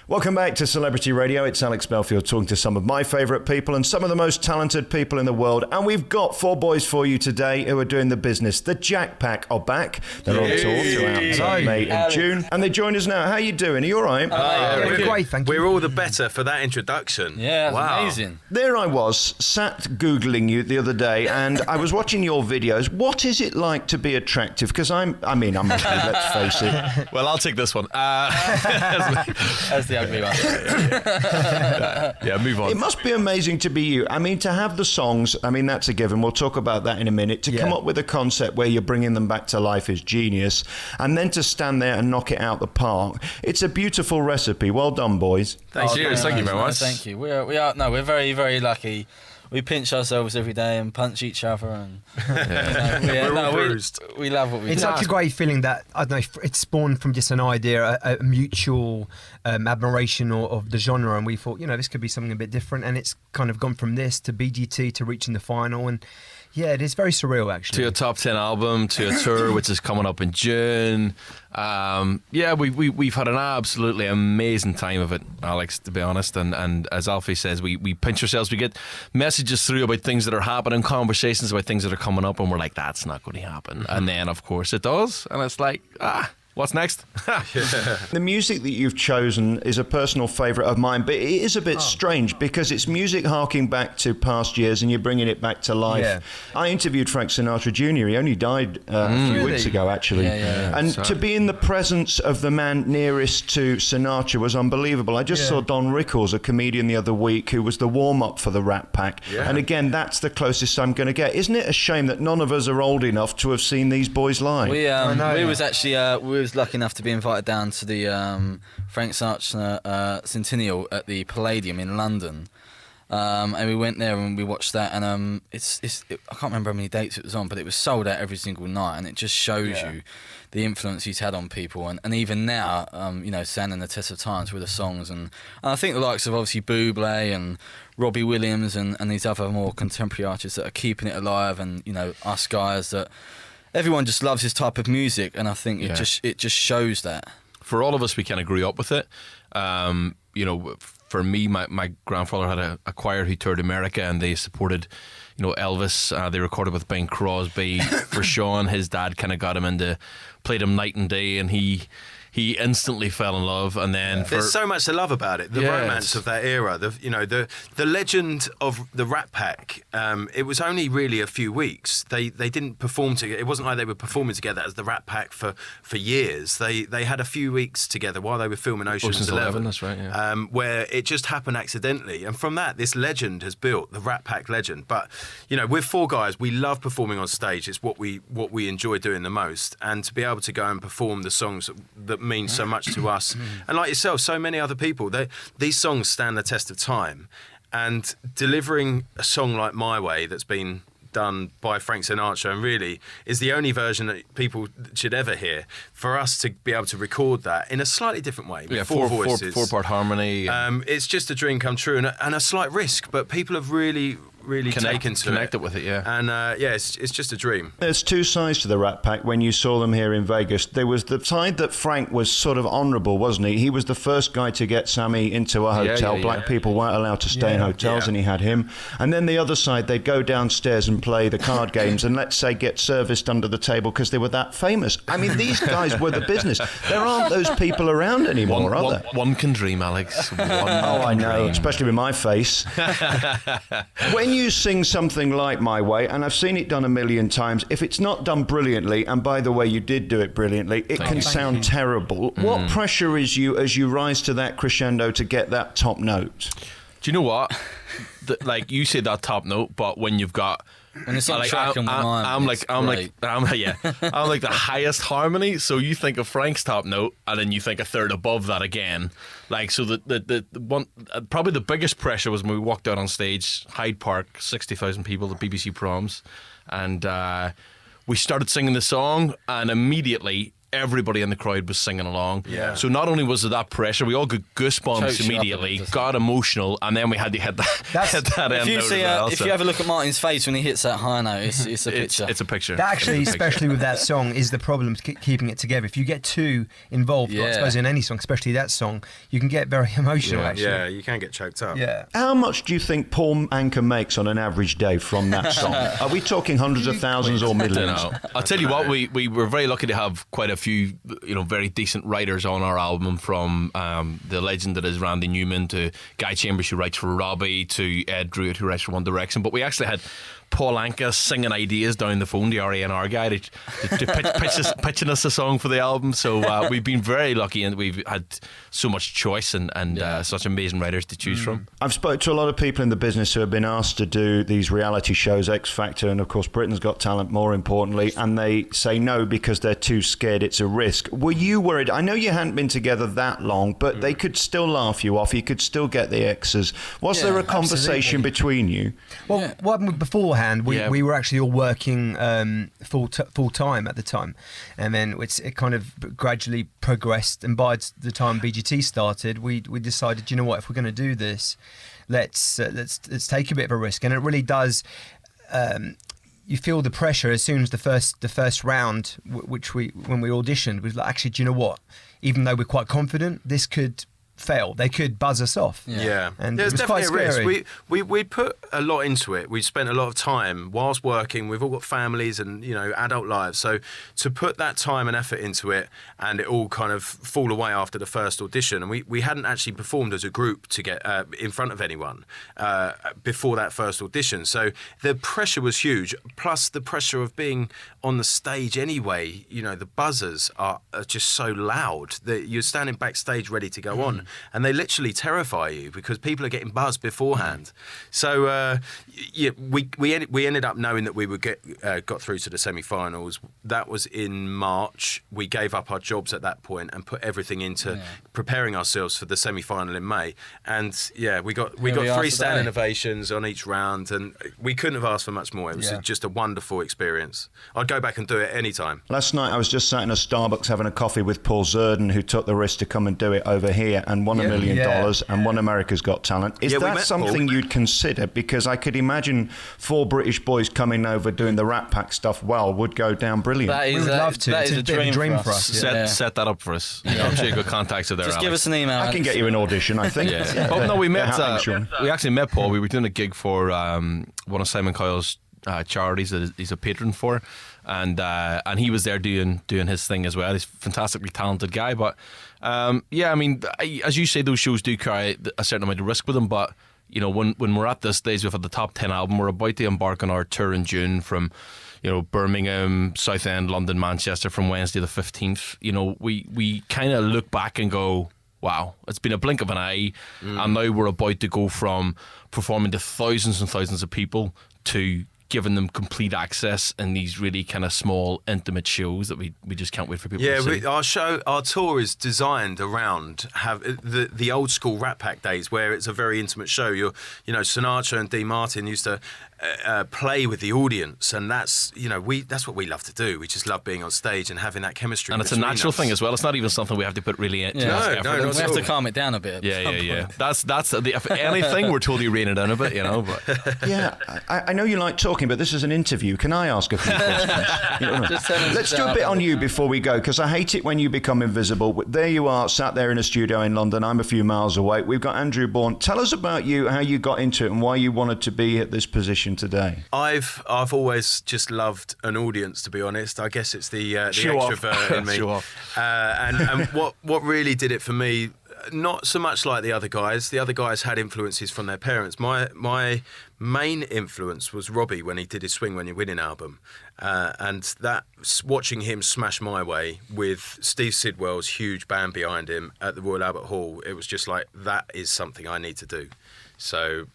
Welcome back to Celebrity Radio. It's Alex Belfield talking to some of my favourite people and some of the most talented people in the world. And we've got four boys for you today who are doing the business. The Jack Pack are back. They're on tour throughout May and June. And they join us now. How are you doing? Are you all right? We're great, thank you. We're all the better for that introduction. Yeah, wow. Amazing. There I was, sat Googling you the other day, and I was watching your videos. What is it like to be attractive? Because I'm ugly, let's face it. Well, I'll take this one. As the ugly one. Yeah, move on. It must be amazing to be you. I mean, to have the songs, I mean, that's a given. We'll talk about that in a minute. To come up with a concept where you're bringing them back to life is genius. And then to stand there and knock it out the park. It's a beautiful recipe. Well done, boys. Thank you very much. Thank you. We're very, very lucky. We pinch ourselves every day and punch each other, and we're all bruised. We love what we do. It's such a great feeling that, I don't know, it's spawned from just an idea, a mutual admiration of the genre, and we thought, this could be something a bit different, and it's kind of gone from this to BGT to reaching the final, and yeah, it is very surreal, actually. To a top 10 album, to a tour which is coming up in June. We've had an absolutely amazing time of it, Alex, to be honest. And as Alfie says, we pinch ourselves. We get messages through about things that are happening, conversations about things that are coming up, and we're like, that's not going to happen. Mm-hmm. And then, of course, it does. And it's like, what's next? The music that you've chosen is a personal favourite of mine, but it is a bit strange because it's music harking back to past years and you're bringing it back to life. Yeah. I interviewed Frank Sinatra Jr. He only died a few weeks ago, actually. And to be in the presence of the man nearest to Sinatra was unbelievable. I just saw Don Rickles, a comedian, the other week, who was the warm-up for the Rat Pack. Yeah. And again, that's the closest I'm going to get. Isn't it a shame that none of us are old enough to have seen these boys live? We was actually... we was lucky enough to be invited down to the Frank Sinatra Centennial at the Palladium in London, and we went there and we watched that, and I can't remember how many dates it was on, but it was sold out every single night, and it just shows you the influence he's had on people, and even now, standing the test of times with the songs, and I think the likes of obviously Bublé and Robbie Williams and these other more contemporary artists that are keeping it alive, and us guys that. Everyone just loves his type of music, and I think it just shows that. For all of us, we kind of grew up with it. For me, my grandfather had a choir who toured America, and they supported, Elvis. They recorded with Bing Crosby. For Sean, his dad kind of got him played him night and day, and he instantly fell in love. And then there's so much to love about it. The romance of that era, the legend of the Rat Pack. It was only really a few weeks. They didn't perform together. It wasn't like they were performing together as the Rat Pack for years. They had a few weeks together while they were filming Ocean's 11. That's right. Yeah. Where it just happened accidentally, and from that, this legend has built, the Rat Pack legend. But we're four guys. We love performing on stage. It's what we enjoy doing the most, and to be able to go and perform the songs that mean so much to us, and like yourself, so many other people. These songs stand the test of time, and delivering a song like My Way that's been done by Frank Sinatra and really is the only version that people should ever hear. For us to be able to record that in a slightly different way, with four voices, four-part harmony. It's just a dream come true, and a slight risk, but people have really connected with it, and it's just a dream. There's two sides to the Rat Pack. When you saw them here in Vegas, there was the side that Frank was sort of honourable, wasn't he? He was the first guy to get Sammy into a hotel. Black people weren't allowed to stay in hotels, and he had him. And then the other side, they'd go downstairs and play the card games, and let's say get serviced under the table because they were that famous. I mean, these guys were the business. There aren't those people around anymore, are there? One can dream, Alex. I know, especially with my face. When you sing something like My Way, and I've seen it done a million times, if it's not done brilliantly, and by the way, you did do it brilliantly, it can sound terrible. What pressure is you as you rise to that crescendo to get that top note? Do you know what? Like you say that top note, but when you've got and it's like I'm like the highest harmony. So you think of Frank's top note, and then you think a third above that again. Like so, the one probably the biggest pressure was when we walked out on stage, Hyde Park, 60,000 people, the BBC Proms, and we started singing the song, and immediately everybody in the crowd was singing along. Yeah. So not only was there that pressure, we all got goosebumps Chokes you up a immediately, bit, got emotional, and then we had to hit that, hit that end If you note see, as well, if so you have a look at Martin's face when he hits that high note, it's a picture. It's a picture. That actually, It's a picture. especially with that song, is the problem keeping it together. If you get too involved, I suppose in any song, especially that song, you can get very emotional. Yeah. Actually, Yeah, you can get choked up. yeah. How much do you think Paul Anka makes on an average day from that song? Are we talking hundreds of thousands or I don't millions? know. I'll tell you what, we were very lucky to have quite a few, very decent writers on our album, from the legend that is Randy Newman to Guy Chambers, who writes for Robbie, to Ed Druitt, who writes for One Direction. But we actually had Paul Anka singing ideas down the phone to R&R guy to pitching us a song for the album. So we've been very lucky, and we've had so much choice and such amazing writers to choose from. I've spoken to a lot of people in the business who have been asked to do these reality shows, X Factor, and of course Britain's Got Talent, more importantly, and they say no because they're too scared. It's a risk. Were you worried? I know you hadn't been together that long, but they could still laugh you off. You could still get the X's. Was there a conversation between you? Well, what happened beforehand? We were actually all working full time at the time, and then it kind of gradually progressed. And by the time BGT started, we decided, you know what, if we're going to do this, let's take a bit of a risk. And it really does. You feel the pressure as soon as the first round, when we auditioned, was like, actually, do you know what? Even though we're quite confident, this could fail. They could buzz us off. Yeah, And there's it was quite definitely a scary. risk. We put a lot into it. We spent a lot of time whilst working. We've all got families and adult lives. So to put that time and effort into it, and it all kind of fall away after the first audition, and we hadn't actually performed as a group to get in front of anyone before that first audition. So the pressure was huge. Plus the pressure of being on the stage anyway. The buzzers are just so loud that you're standing backstage ready to go on. And they literally terrify you because people are getting buzzed beforehand. So we ended up knowing that we would got through to the semi-finals. That was in March. We gave up our jobs at that point and put everything into preparing ourselves for the semi-final in May. And we got 3 standing ovations on each round, and we couldn't have asked for much more. It was just a wonderful experience. I'd go back and do it anytime. Last night I was just sat in a Starbucks having a coffee with Paul Zerden, who took the risk to come and do it over here and won $1 million and won America's Got Talent. Is that something you'd consider? Because I could imagine 4 British boys coming over doing the Rat Pack stuff would go down brilliant. We would love to. That It's is a dream for us. Set that up for us. I'm sure you got contacts with there. Just give us an email. I can get you an audition, I think. Oh no, we met. They're happy, Sean. We actually met Paul. We were doing a gig for one of Simon Coyle's charities that he's a patron for, and he was there doing his thing as well. He's a fantastically talented guy, but as you say, those shows do carry a certain amount of risk with them. But when we're at this stage, we've had the top 10 album. We're about to embark on our tour in June from Birmingham, Southend, London, Manchester from Wednesday the 15th. We kind of look back and go, wow, it's been a blink of an eye, and now we're about to go from performing to thousands and thousands of people to giving them complete access in these really kind of small, intimate shows that we just can't wait for people to see. Our tour is designed around the old school Rat Pack days, where it's a very intimate show. Sinatra and Dean Martin used to play with the audience, and that's what we love to do. We just love being on stage and having that chemistry. And it's a natural thing as well. It's not even something we have to put really into effort. No, we have to calm it down a bit. Yeah. If anything, we're told you rein it down a bit, But. Yeah, I know you like talking, but this is an interview. Can I ask a few questions? Let's do a bit on you before we go, because I hate it when you become invisible. There you are, sat there in a studio in London. I'm a few miles away. We've got Andrew Bourne. Tell us about you, how you got into it, and why you wanted to be at this position today. I've always just loved an audience, to be honest. I guess it's the extrovert in me. Show off. And what really did it for me, not so much like the other guys. The other guys had influences from their parents. My main influence was Robbie when he did his Swing When You're Winning album. And that, watching him smash My Way with Steve Sidwell's huge band behind him at the Royal Albert Hall, it was just like, that is something I need to do. So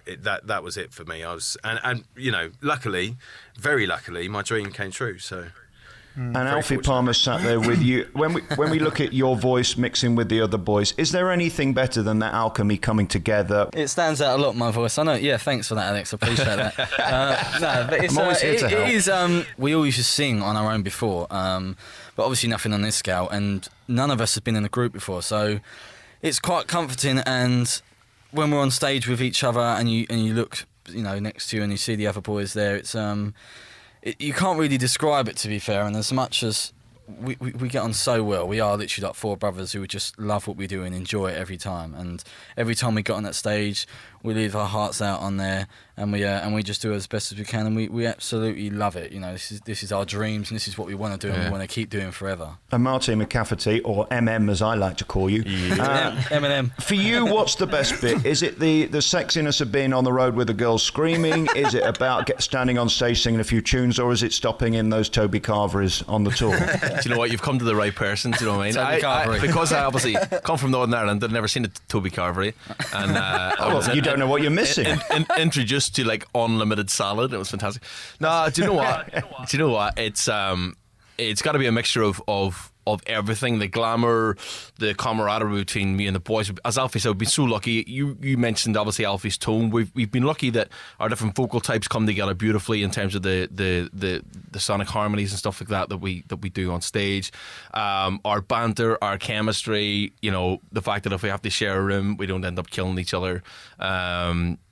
that was it for me. Luckily, very luckily, my dream came true. So and Alfie Palmer sat there with you. When we look at your voice mixing with the other boys, is there anything better than that alchemy coming together? It stands out a lot, my voice. I know. Yeah, thanks for that, Alex. I appreciate that. No, but it's, I'm always here to help. It is. We all used to sing on our own before, but obviously nothing on this scale, and none of us have been in a group before, so it's quite comforting. And when we're on stage with each other, and you look, next to you, and you see the other boys there, it's you can't really describe it, to be fair. And as much as we get on so well, we are literally like four brothers who just love what we do and enjoy it every time. And every time we get on that stage, we leave our hearts out on there, and we just do it as best as we can, and we absolutely love it. This is our dreams, and this is what we want to do, and we want to keep doing forever. And Martin McCafferty, or MM as I like to call you, Eminem. For you, what's the best bit? Is it the sexiness of being on the road with the girls screaming? Is it about standing on stage singing a few tunes, or is it stopping in those Toby Carveries on the tour? Do you know what? You've come to the right person. Do you know what I mean? Toby Carvery. Because I obviously come from Northern Ireland, I'd never seen a Toby Carvery, and You don't know what you're missing. Introduced to like unlimited salad. It was fantastic. No, do you know what? It's got to be a mixture of everything, the glamour, the camaraderie between me and the boys. As Alfie said, we've been so lucky. You mentioned obviously Alfie's tone. We've been lucky that our different vocal types come together beautifully in terms of the sonic harmonies and stuff like that we do on stage. Our banter, our chemistry, the fact that if we have to share a room, we don't end up killing each other.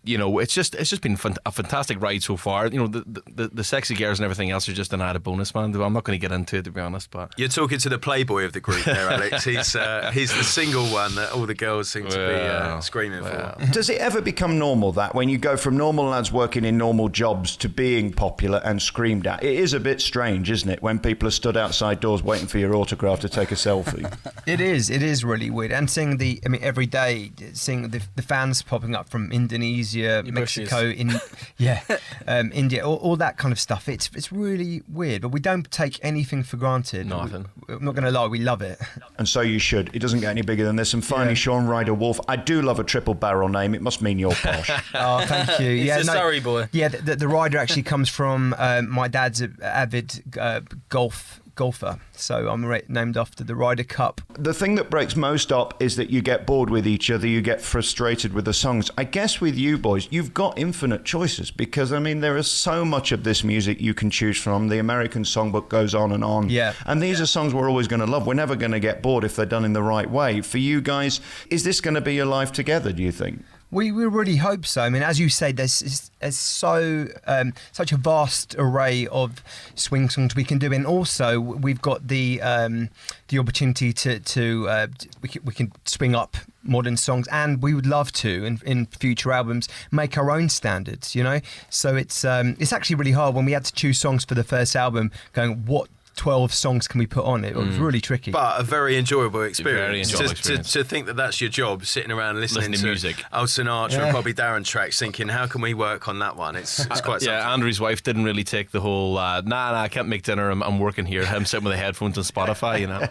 It's just been a fantastic ride so far. The sexy girls and everything else are just an added bonus, man. I'm not going to get into it, to be honest. But you're talking to the playboy of the group there, Alex. He's the single one that all the girls seem to be screaming for. Does it ever become normal that when you go from normal lads working in normal jobs to being popular and screamed at? It is a bit strange, isn't it, when people are stood outside doors waiting for your autograph to take a selfie? It is really weird. And seeing every day, seeing the fans popping up from Indonesia, Mexico, India, all that kind of stuff. It's really weird, but we don't take anything for granted. Nothing. I'm not going to lie, we love it. And so you should. It doesn't get any bigger than this. And finally, Sean Ryder Wolf. I do love a triple barrel name. It must mean you're posh. Oh, thank you. He's a Surrey boy. Yeah, the Ryder actually comes from my dad's an avid golfer, so I'm named after the Ryder Cup. The thing that breaks most up is that you get bored with each other, you get frustrated with the songs. I guess with you boys, you've got infinite choices, because there is so much of this music you can choose from. The American Songbook goes on and on. Yeah. And these are songs we're always going to love. We're never going to get bored if they're done in the right way. For you guys, is this going to be your life together, do you think? We really hope so. As you say, there's so such a vast array of swing songs we can do, and also we've got the opportunity to we can swing up modern songs, and we would love to in future albums make our own standards. So it's actually really hard when we had to choose songs for the first album. Going, what 12 songs can we put on it? It was really tricky. But a very enjoyable experience. Very enjoyable experience. To think that that's your job, sitting around listening to music. Old Sinatra and Bobby Darin tracks, thinking, how can we work on that one? It's quite something. Yeah, Andrew's wife didn't really take the whole, I can't make dinner, I'm working here. Him sitting with the headphones on Spotify,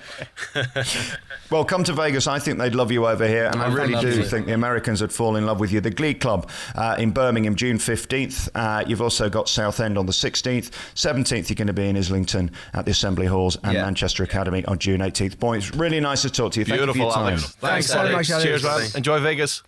Well, come to Vegas. I think they'd love you over here, and I really do think the Americans would fall in love with you. The Glee Club in Birmingham, June 15th. You've also got Southend on the 16th. 17th, you're going to be in Islington at the Assembly Halls, and Manchester Academy on June 18th. Boy, it's really nice to talk to you. Thank you for your time. Alex. Thanks, so much, Alex. Cheers, man. Enjoy Vegas.